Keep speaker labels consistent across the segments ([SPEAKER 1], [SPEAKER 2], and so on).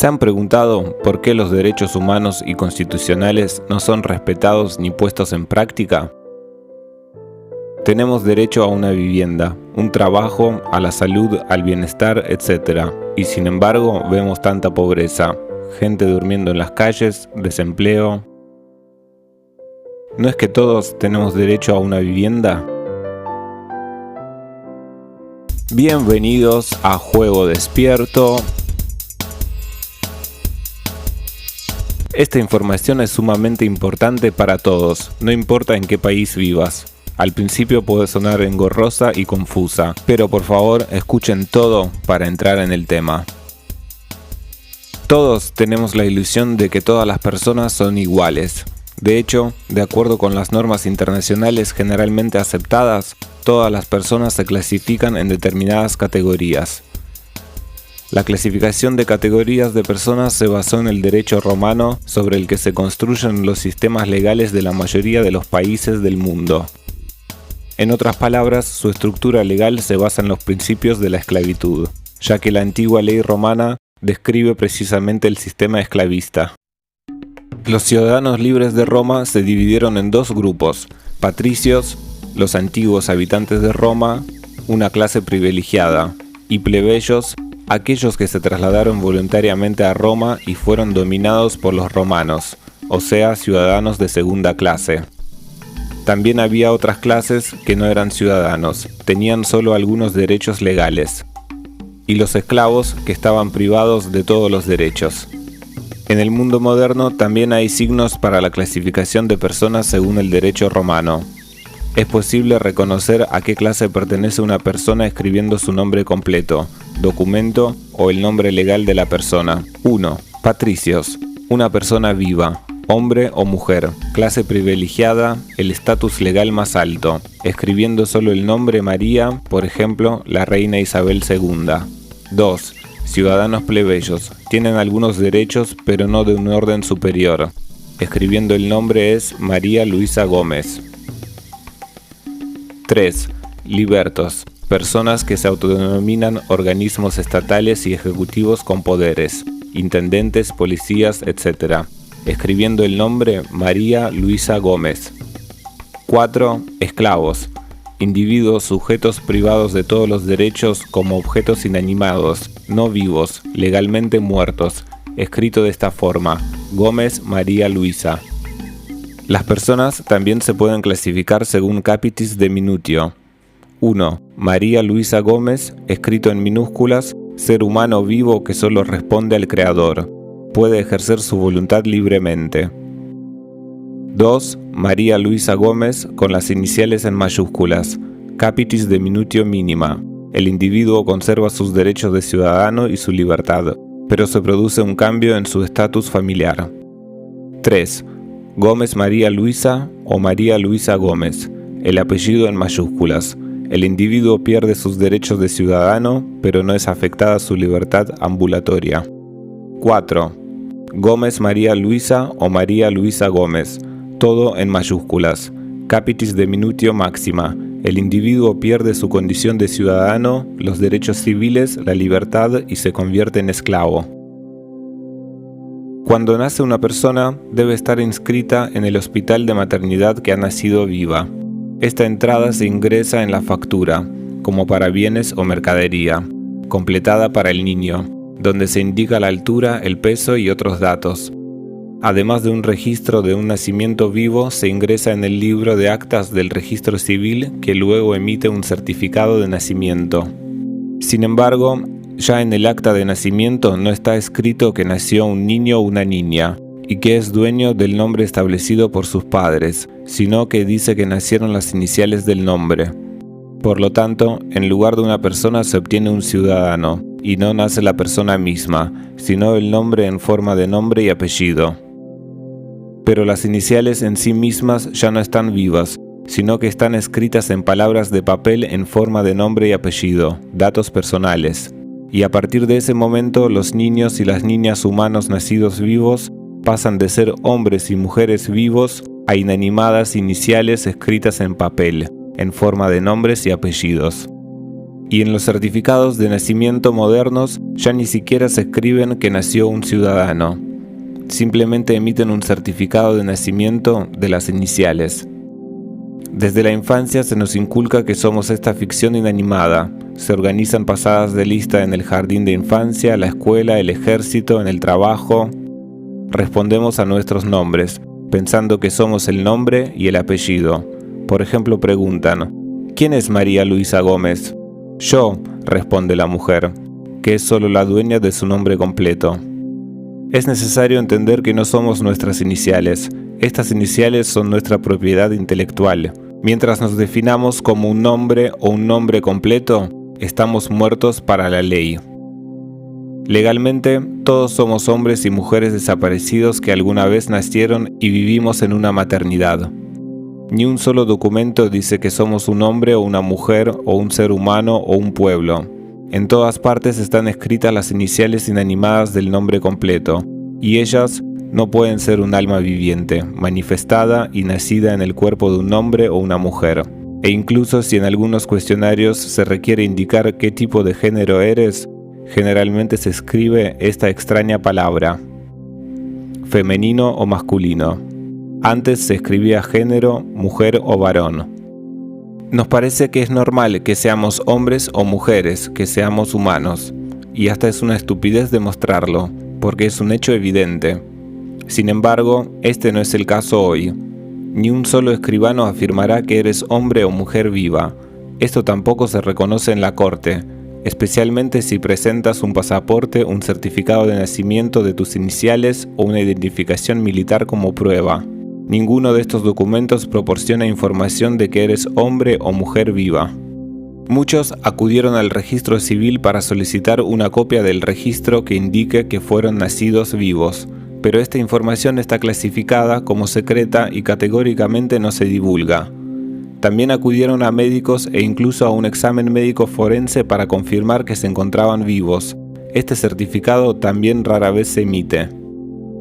[SPEAKER 1] ¿Se han preguntado por qué los derechos humanos y constitucionales no son respetados ni puestos en práctica? Tenemos derecho a una vivienda, un trabajo, a la salud, al bienestar, etc. Y sin embargo vemos tanta pobreza, gente durmiendo en las calles, desempleo. ¿No es que todos tenemos derecho a una vivienda? Bienvenidos a Juego Despierto. Esta información es sumamente importante para todos, no importa en qué país vivas. Al principio puede sonar engorrosa y confusa, pero por favor escuchen todo para entrar en el tema. Todos tenemos la ilusión de que todas las personas son iguales. De hecho, de acuerdo con las normas internacionales generalmente aceptadas, todas las personas se clasifican en determinadas categorías. La clasificación de categorías de personas se basó en el derecho romano sobre el que se construyen los sistemas legales de la mayoría de los países del mundo. En otras palabras, su estructura legal se basa en los principios de la esclavitud, ya que la antigua ley romana describe precisamente el sistema esclavista. Los ciudadanos libres de Roma se dividieron en dos grupos: patricios, los antiguos habitantes de Roma, una clase privilegiada, y plebeyos, aquellos que se trasladaron voluntariamente a Roma y fueron dominados por los romanos, o sea, ciudadanos de segunda clase. También había otras clases que no eran ciudadanos, tenían solo algunos derechos legales, y los esclavos que estaban privados de todos los derechos. En el mundo moderno también hay signos para la clasificación de personas según el derecho romano. Es posible reconocer a qué clase pertenece una persona escribiendo su nombre completo, documento o el nombre legal de la persona. 1. Patricios. Una persona viva, hombre o mujer, clase privilegiada, el estatus legal más alto, escribiendo solo el nombre María, por ejemplo, la reina Isabel II. 2. Ciudadanos plebeyos. Tienen algunos derechos, pero no de un orden superior. Escribiendo el nombre es María Luisa Gómez. 3. Libertos. Personas que se autodenominan organismos estatales y ejecutivos con poderes, intendentes, policías, etc. Escribiendo el nombre María Luisa Gómez. 4. Esclavos. Individuos sujetos privados de todos los derechos como objetos inanimados, no vivos, legalmente muertos. Escrito de esta forma: Gómez María Luisa. Las personas también se pueden clasificar según capitis de minutio. 1. María Luisa Gómez, escrito en minúsculas, ser humano vivo que solo responde al Creador. Puede ejercer su voluntad libremente. 2. María Luisa Gómez, con las iniciales en mayúsculas, capitis de minutio mínima. El individuo conserva sus derechos de ciudadano y su libertad, pero se produce un cambio en su estatus familiar. 3. Gómez María Luisa o María Luisa Gómez, el apellido en mayúsculas. El individuo pierde sus derechos de ciudadano, pero no es afectada su libertad ambulatoria. 4. Gómez María Luisa o María Luisa Gómez, todo en mayúsculas, capitis de minutio máxima. El individuo pierde su condición de ciudadano, los derechos civiles, la libertad y se convierte en esclavo. Cuando nace una persona, debe estar inscrita en el hospital de maternidad que ha nacido viva. Esta entrada se ingresa en la factura, como para bienes o mercadería, completada para el niño, donde se indica la altura, el peso y otros datos. Además de un registro de un nacimiento vivo, se ingresa en el libro de actas del registro civil, que luego emite un certificado de nacimiento. Sin embargo, ya en el acta de nacimiento no está escrito que nació un niño o una niña, y que es dueño del nombre establecido por sus padres, sino que dice que nacieron las iniciales del nombre. Por lo tanto, en lugar de una persona se obtiene un ciudadano, y no nace la persona misma, sino el nombre en forma de nombre y apellido. Pero las iniciales en sí mismas ya no están vivas, sino que están escritas en palabras de papel en forma de nombre y apellido, datos personales. Y a partir de ese momento, los niños y las niñas humanos nacidos vivos pasan de ser hombres y mujeres vivos a inanimadas iniciales escritas en papel, en forma de nombres y apellidos. Y en los certificados de nacimiento modernos ya ni siquiera se escriben que nació un ciudadano. Simplemente emiten un certificado de nacimiento de las iniciales. Desde la infancia se nos inculca que somos esta ficción inanimada. Se organizan pasadas de lista en el jardín de infancia, la escuela, el ejército, en el trabajo. Respondemos a nuestros nombres, pensando que somos el nombre y el apellido. Por ejemplo, preguntan: ¿quién es María Luisa Gómez? Yo, responde la mujer, que es solo la dueña de su nombre completo. Es necesario entender que no somos nuestras iniciales. Estas iniciales son nuestra propiedad intelectual. Mientras nos definamos como un nombre o un nombre completo, estamos muertos para la ley. Legalmente, todos somos hombres y mujeres desaparecidos que alguna vez nacieron y vivimos en una maternidad. Ni un solo documento dice que somos un hombre o una mujer o un ser humano o un pueblo. En todas partes están escritas las iniciales inanimadas del nombre completo, y ellas no pueden ser un alma viviente, manifestada y nacida en el cuerpo de un hombre o una mujer. E incluso si en algunos cuestionarios se requiere indicar qué tipo de género eres, generalmente se escribe esta extraña palabra: femenino o masculino. Antes se escribía género, mujer o varón. Nos parece que es normal que seamos hombres o mujeres, que seamos humanos, y hasta es una estupidez demostrarlo, porque es un hecho evidente. Sin embargo, este no es el caso hoy. Ni un solo escribano afirmará que eres hombre o mujer viva. Esto tampoco se reconoce en la corte, especialmente si presentas un pasaporte, un certificado de nacimiento de tus iniciales o una identificación militar como prueba. Ninguno de estos documentos proporciona información de que eres hombre o mujer viva. Muchos acudieron al registro civil para solicitar una copia del registro que indique que fueron nacidos vivos, pero esta información está clasificada como secreta y categóricamente no se divulga. También acudieron a médicos e incluso a un examen médico forense para confirmar que se encontraban vivos. Este certificado también rara vez se emite.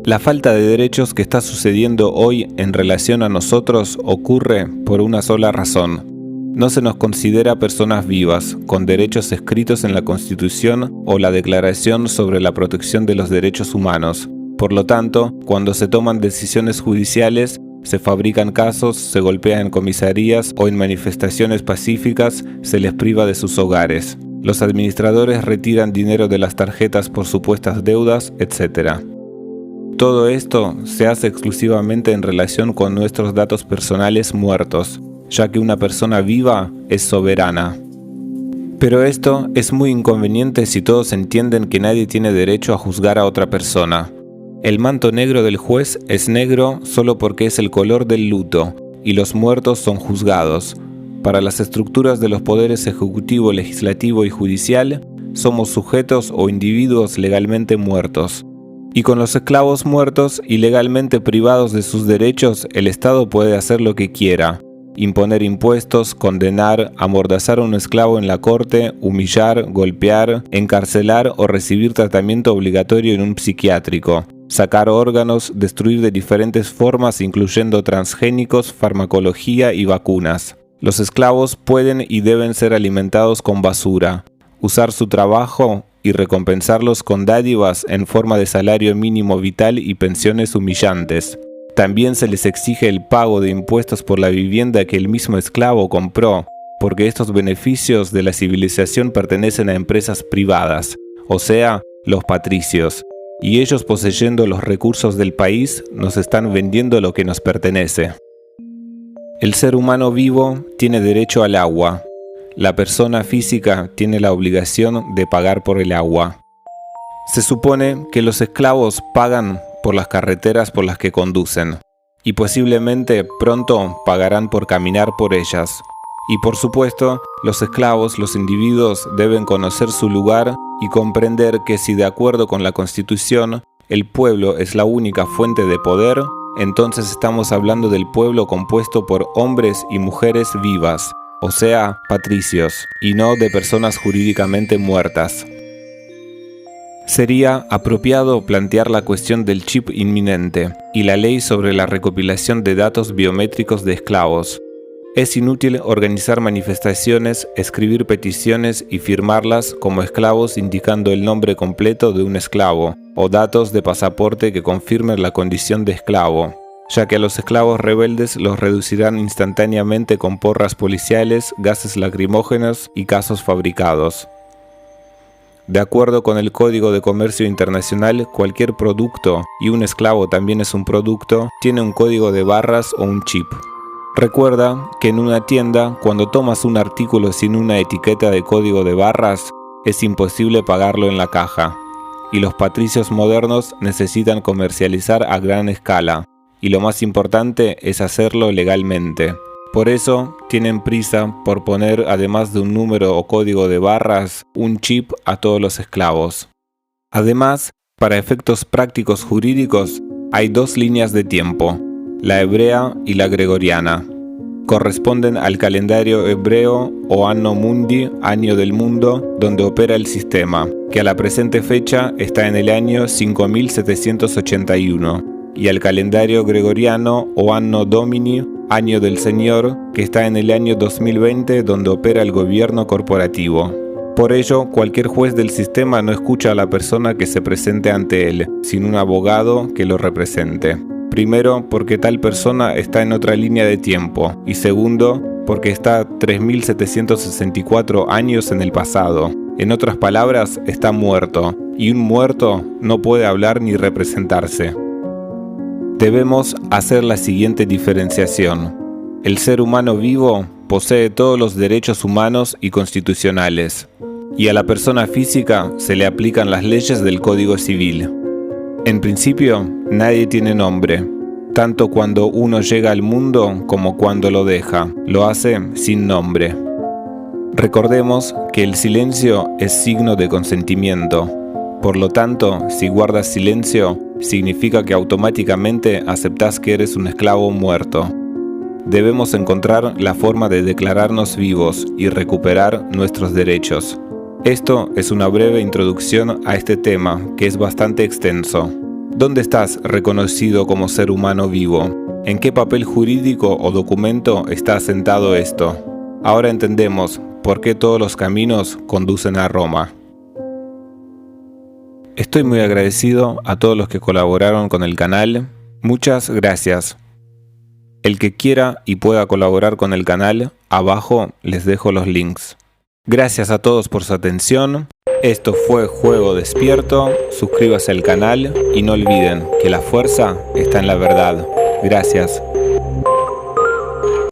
[SPEAKER 1] La falta de derechos que está sucediendo hoy en relación a nosotros ocurre por una sola razón. No se nos considera personas vivas, con derechos escritos en la Constitución o la Declaración sobre la Protección de los Derechos Humanos. Por lo tanto, cuando se toman decisiones judiciales, se fabrican casos, se golpea en comisarías o en manifestaciones pacíficas, se les priva de sus hogares. Los administradores retiran dinero de las tarjetas por supuestas deudas, etc. Todo esto se hace exclusivamente en relación con nuestros datos personales muertos, ya que una persona viva es soberana. Pero esto es muy inconveniente si todos entienden que nadie tiene derecho a juzgar a otra persona. El manto negro del juez es negro solo porque es el color del luto, y los muertos son juzgados. Para las estructuras de los poderes ejecutivo, legislativo y judicial, somos sujetos o individuos legalmente muertos. Y con los esclavos muertos y legalmente privados de sus derechos, el Estado puede hacer lo que quiera: imponer impuestos, condenar, amordazar a un esclavo en la corte, humillar, golpear, encarcelar o recibir tratamiento obligatorio en un psiquiátrico, sacar órganos, destruir de diferentes formas incluyendo transgénicos, farmacología y vacunas. Los esclavos pueden y deben ser alimentados con basura, usar su trabajo y recompensarlos con dádivas en forma de salario mínimo vital y pensiones humillantes. También se les exige el pago de impuestos por la vivienda que el mismo esclavo compró, porque estos beneficios de la civilización pertenecen a empresas privadas, o sea, los patricios, y ellos, poseyendo los recursos del país, nos están vendiendo lo que nos pertenece. El ser humano vivo tiene derecho al agua. La persona física tiene la obligación de pagar por el agua. Se supone que los esclavos pagan por las carreteras por las que conducen, y posiblemente pronto pagarán por caminar por ellas. Y por supuesto, los esclavos, los individuos, deben conocer su lugar y comprender que si de acuerdo con la Constitución, el pueblo es la única fuente de poder, entonces estamos hablando del pueblo compuesto por hombres y mujeres vivas, o sea, patricios, y no de personas jurídicamente muertas. Sería apropiado plantear la cuestión del chip inminente y la ley sobre la recopilación de datos biométricos de esclavos. Es inútil organizar manifestaciones, escribir peticiones y firmarlas como esclavos indicando el nombre completo de un esclavo o datos de pasaporte que confirmen la condición de esclavo, ya que a los esclavos rebeldes los reducirán instantáneamente con porras policiales, gases lacrimógenos y casos fabricados. De acuerdo con el Código de Comercio Internacional, cualquier producto, y un esclavo también es un producto, tiene un código de barras o un chip. Recuerda que en una tienda, cuando tomas un artículo sin una etiqueta de código de barras, es imposible pagarlo en la caja. Y los patricios modernos necesitan comercializar a gran escala, y lo más importante es hacerlo legalmente. Por eso, tienen prisa por poner, además de un número o código de barras, un chip a todos los esclavos. Además, para efectos prácticos jurídicos, hay dos líneas de tiempo, la hebrea y la gregoriana. Corresponden al calendario hebreo o Anno Mundi, año del mundo, donde opera el sistema, que a la presente fecha está en el año 5781, y al calendario gregoriano o Anno Domini, año del Señor, que está en el año 2020, donde opera el gobierno corporativo. Por ello, cualquier juez del sistema no escucha a la persona que se presente ante él, sino un abogado que lo represente. Primero, porque tal persona está en otra línea de tiempo, y segundo, porque está 3764 años en el pasado. En otras palabras, está muerto, y un muerto no puede hablar ni representarse. Debemos hacer la siguiente diferenciación. El ser humano vivo posee todos los derechos humanos y constitucionales, y a la persona física se le aplican las leyes del Código Civil. En principio, nadie tiene nombre, tanto cuando uno llega al mundo como cuando lo deja, lo hace sin nombre. Recordemos que el silencio es signo de consentimiento. Por lo tanto, si guardas silencio, significa que automáticamente aceptás que eres un esclavo muerto. Debemos encontrar la forma de declararnos vivos y recuperar nuestros derechos. Esto es una breve introducción a este tema, que es bastante extenso. ¿Dónde estás reconocido como ser humano vivo? ¿En qué papel jurídico o documento está asentado esto? Ahora entendemos por qué todos los caminos conducen a Roma. Estoy muy agradecido a todos los que colaboraron con el canal. Muchas gracias. El que quiera y pueda colaborar con el canal, abajo les dejo los links. Gracias a todos por su atención. Esto fue Juego Despierto. Suscríbase al canal y no olviden que la fuerza está en la verdad. Gracias.